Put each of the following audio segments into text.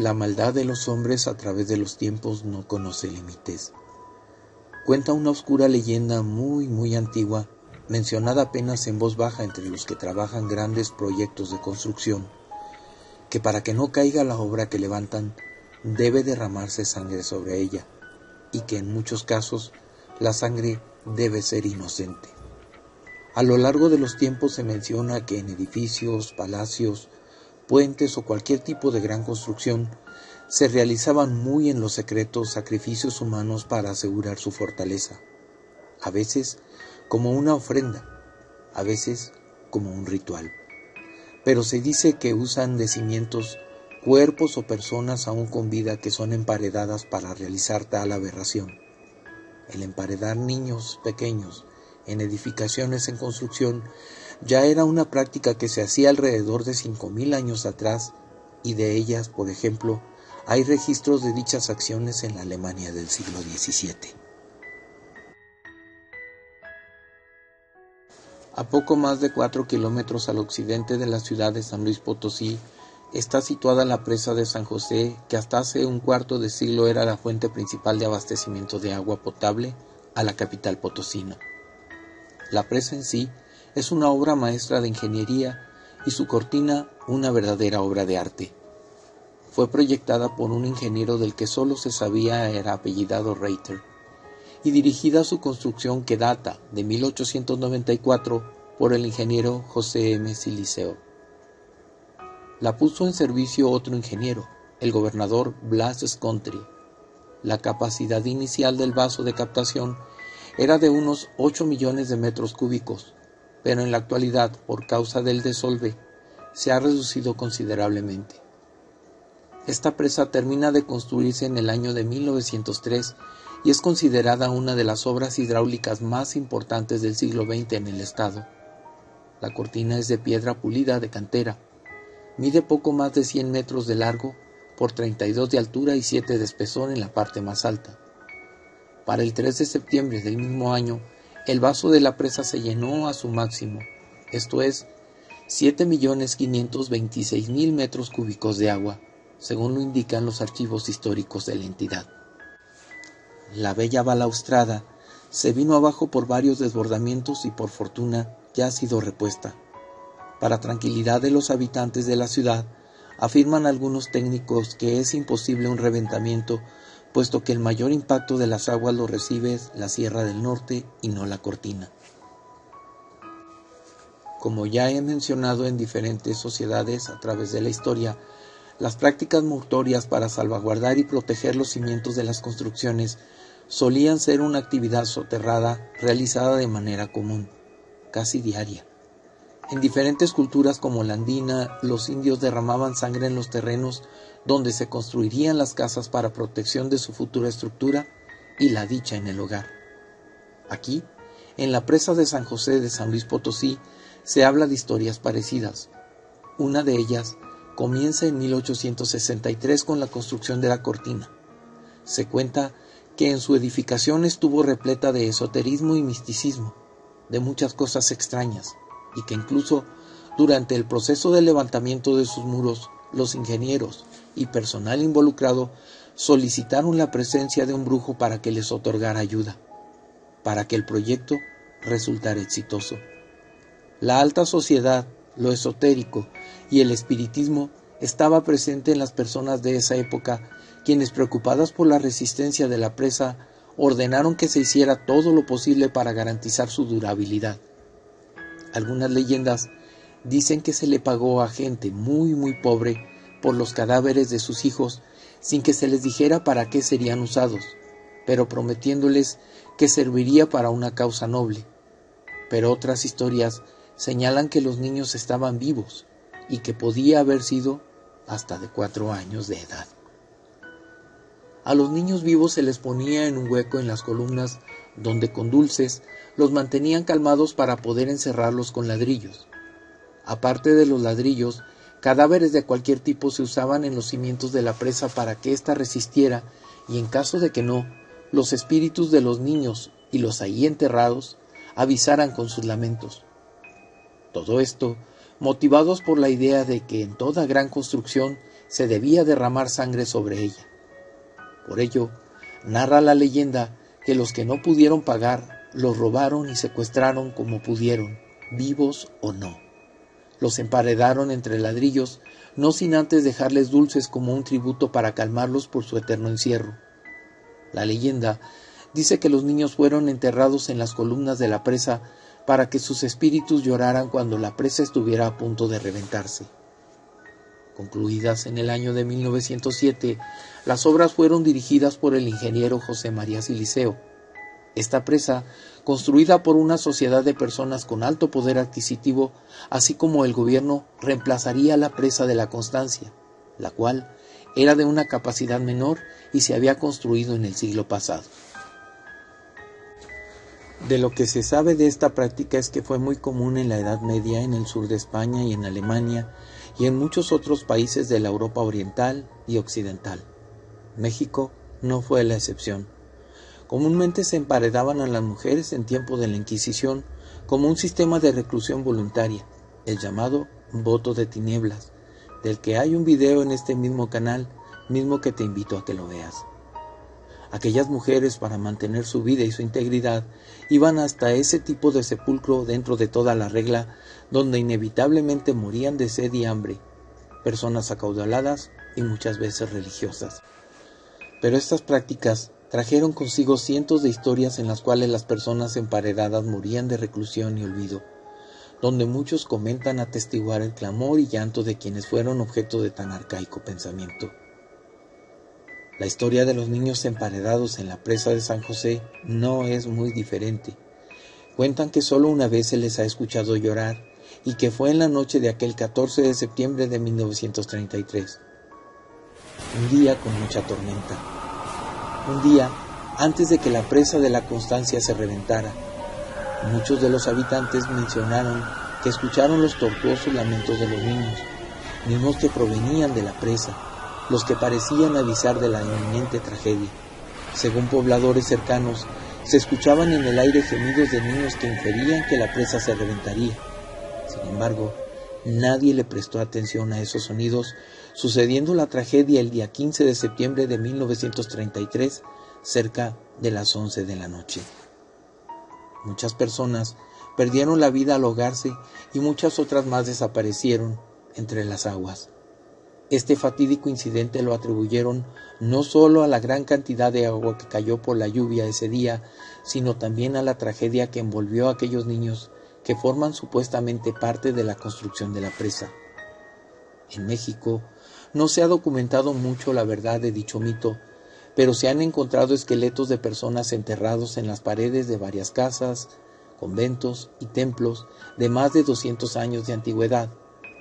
La maldad de los hombres a través de los tiempos no conoce límites. Cuenta una oscura leyenda muy antigua, mencionada apenas en voz baja entre los que trabajan grandes proyectos de construcción, que para que no caiga la obra que levantan, debe derramarse sangre sobre ella, y que en muchos casos la sangre debe ser inocente. A lo largo de los tiempos se menciona que en edificios, palacios, puentes o cualquier tipo de gran construcción se realizaban muy en lo secreto sacrificios humanos para asegurar su fortaleza, a veces como una ofrenda, a veces como un ritual. Pero se dice que usan de cimientos cuerpos o personas aún con vida que son emparedadas para realizar tal aberración. El emparedar niños pequeños en edificaciones en construcción ya era una práctica que se hacía alrededor de 5000 años atrás, y de ellas, por ejemplo, hay registros de dichas acciones en la Alemania del siglo XVII. A poco más de 4 kilómetros al occidente de la ciudad de San Luis Potosí está situada la presa de San José, que hasta hace un cuarto de siglo era la fuente principal de abastecimiento de agua potable a la capital potosina. La presa en sí es una obra maestra de ingeniería y su cortina una verdadera obra de arte. Fue proyectada por un ingeniero del que solo se sabía era apellidado Reiter, y dirigida a su construcción, que data de 1894 por el ingeniero José M. Siliceo. La puso en servicio otro ingeniero, el gobernador Blas Scontri. La capacidad inicial del vaso de captación era de unos 8 millones de metros cúbicos, pero en la actualidad, por causa del desolve, se ha reducido considerablemente. Esta presa termina de construirse en el año de 1903 y es considerada una de las obras hidráulicas más importantes del siglo XX en el estado. La cortina es de piedra pulida de cantera, mide poco más de 100 metros de largo por 32 de altura y 7 de espesor en la parte más alta. Para el 3 de septiembre del mismo año, el vaso de la presa se llenó a su máximo, esto es, 7.526.000 metros cúbicos de agua, según lo indican los archivos históricos de la entidad. La bella balaustrada se vino abajo por varios desbordamientos y por fortuna ya ha sido repuesta. Para tranquilidad de los habitantes de la ciudad, afirman algunos técnicos que es imposible un reventamiento, puesto que el mayor impacto de las aguas lo recibe la Sierra del Norte y no la cortina. Como ya he mencionado en diferentes sociedades a través de la historia, las prácticas mortuorias para salvaguardar y proteger los cimientos de las construcciones solían ser una actividad soterrada realizada de manera común, casi diaria. En diferentes culturas como la andina, los indios derramaban sangre en los terrenos donde se construirían las casas para protección de su futura estructura y la dicha en el hogar. Aquí, en la presa de San José de San Luis Potosí, se habla de historias parecidas. Una de ellas comienza en 1863 con la construcción de la cortina. Se cuenta que en su edificación estuvo repleta de esoterismo y misticismo, de muchas cosas extrañas, y que incluso durante el proceso de levantamiento de sus muros, los ingenieros y personal involucrado solicitaron la presencia de un brujo para que les otorgara ayuda, para que el proyecto resultara exitoso. La alta sociedad, lo esotérico y el espiritismo estaba presente en las personas de esa época, quienes, preocupadas por la resistencia de la presa, ordenaron que se hiciera todo lo posible para garantizar su durabilidad. Algunas leyendas dicen que se le pagó a gente muy pobre por los cadáveres de sus hijos sin que se les dijera para qué serían usados, pero prometiéndoles que serviría para una causa noble. Pero otras historias señalan que los niños estaban vivos y que podía haber sido hasta de 4 años de edad. A los niños vivos se les ponía en un hueco en las columnas donde con dulces los mantenían calmados para poder encerrarlos con ladrillos. Aparte de los ladrillos, cadáveres de cualquier tipo se usaban en los cimientos de la presa para que ésta resistiera, y en caso de que no, los espíritus de los niños y los ahí enterrados avisaran con sus lamentos. Todo esto motivados por la idea de que en toda gran construcción se debía derramar sangre sobre ella. Por ello, narra la leyenda que los que no pudieron pagar los robaron y secuestraron como pudieron, vivos o no. Los emparedaron entre ladrillos, no sin antes dejarles dulces como un tributo para calmarlos por su eterno encierro. La leyenda dice que los niños fueron enterrados en las columnas de la presa para que sus espíritus lloraran cuando la presa estuviera a punto de reventarse. Concluidas en el año de 1907, las obras fueron dirigidas por el ingeniero José María Siliceo. Esta presa, construida por una sociedad de personas con alto poder adquisitivo, así como el gobierno, reemplazaría la presa de la Constancia, la cual era de una capacidad menor y se había construido en el siglo pasado. De lo que se sabe de esta práctica es que fue muy común en la Edad Media en el sur de España y en Alemania y en muchos otros países de la Europa oriental y occidental. México no fue la excepción. Comúnmente se emparedaban a las mujeres en tiempo de la Inquisición como un sistema de reclusión voluntaria, el llamado voto de tinieblas, del que hay un video en este mismo canal, mismo que te invito a que lo veas. Aquellas mujeres, para mantener su vida y su integridad, iban hasta ese tipo de sepulcro dentro de toda la regla, donde inevitablemente morían de sed y hambre, personas acaudaladas y muchas veces religiosas. Pero estas prácticas trajeron consigo cientos de historias en las cuales las personas emparedadas morían de reclusión y olvido, donde muchos comentan atestiguar el clamor y llanto de quienes fueron objeto de tan arcaico pensamiento. La historia de los niños emparedados en la presa de San José no es muy diferente. Cuentan que solo una vez se les ha escuchado llorar y que fue en la noche de aquel 14 de septiembre de 1933. Un día con mucha tormenta. Un día antes de que la presa de la Constancia se reventara. Muchos de los habitantes mencionaron que escucharon los tortuosos lamentos de los niños, mismos que provenían de la presa, los que parecían avisar de la inminente tragedia. Según pobladores cercanos, se escuchaban en el aire gemidos de niños que inferían que la presa se reventaría. Sin embargo, nadie le prestó atención a esos sonidos, sucediendo la tragedia el día 15 de septiembre de 1933, cerca de las 11 de la noche. Muchas personas perdieron la vida al ahogarse y muchas otras más desaparecieron entre las aguas. Este fatídico incidente lo atribuyeron no solo a la gran cantidad de agua que cayó por la lluvia ese día, sino también a la tragedia que envolvió a aquellos niños que forman supuestamente parte de la construcción de la presa. En México no se ha documentado mucho la verdad de dicho mito, pero se han encontrado esqueletos de personas enterrados en las paredes de varias casas, conventos y templos de más de 200 años de antigüedad,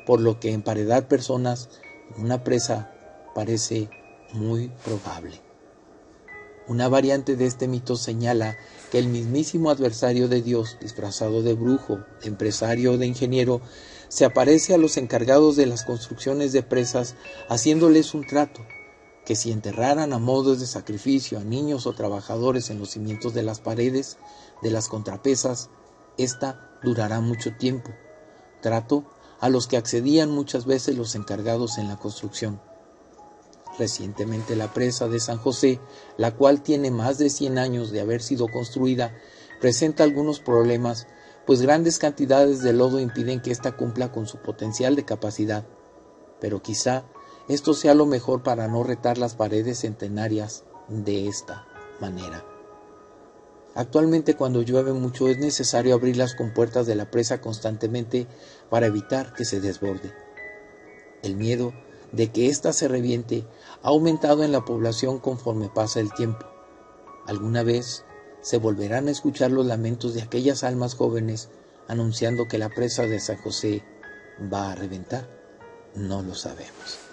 por lo que emparedar personas en una presa parece muy probable. Una variante de este mito señala que el mismísimo adversario de Dios, disfrazado de brujo, de empresario o de ingeniero, se aparece a los encargados de las construcciones de presas haciéndoles un trato, que si enterraran a modo de sacrificio a niños o trabajadores en los cimientos de las paredes de las contrapesas, ésta durará mucho tiempo, trato a los que accedían muchas veces los encargados en la construcción. Recientemente la presa de San José, la cual tiene más de 100 años de haber sido construida, presenta algunos problemas, pues grandes cantidades de lodo impiden que ésta cumpla con su potencial de capacidad. Pero quizá esto sea lo mejor para no retar las paredes centenarias de esta manera. Actualmente, cuando llueve mucho, es necesario abrir las compuertas de la presa constantemente para evitar que se desborde. El miedo de que ésta se reviente ha aumentado en la población conforme pasa el tiempo. ¿Alguna vez se volverán a escuchar los lamentos de aquellas almas jóvenes anunciando que la presa de San José va a reventar? No lo sabemos.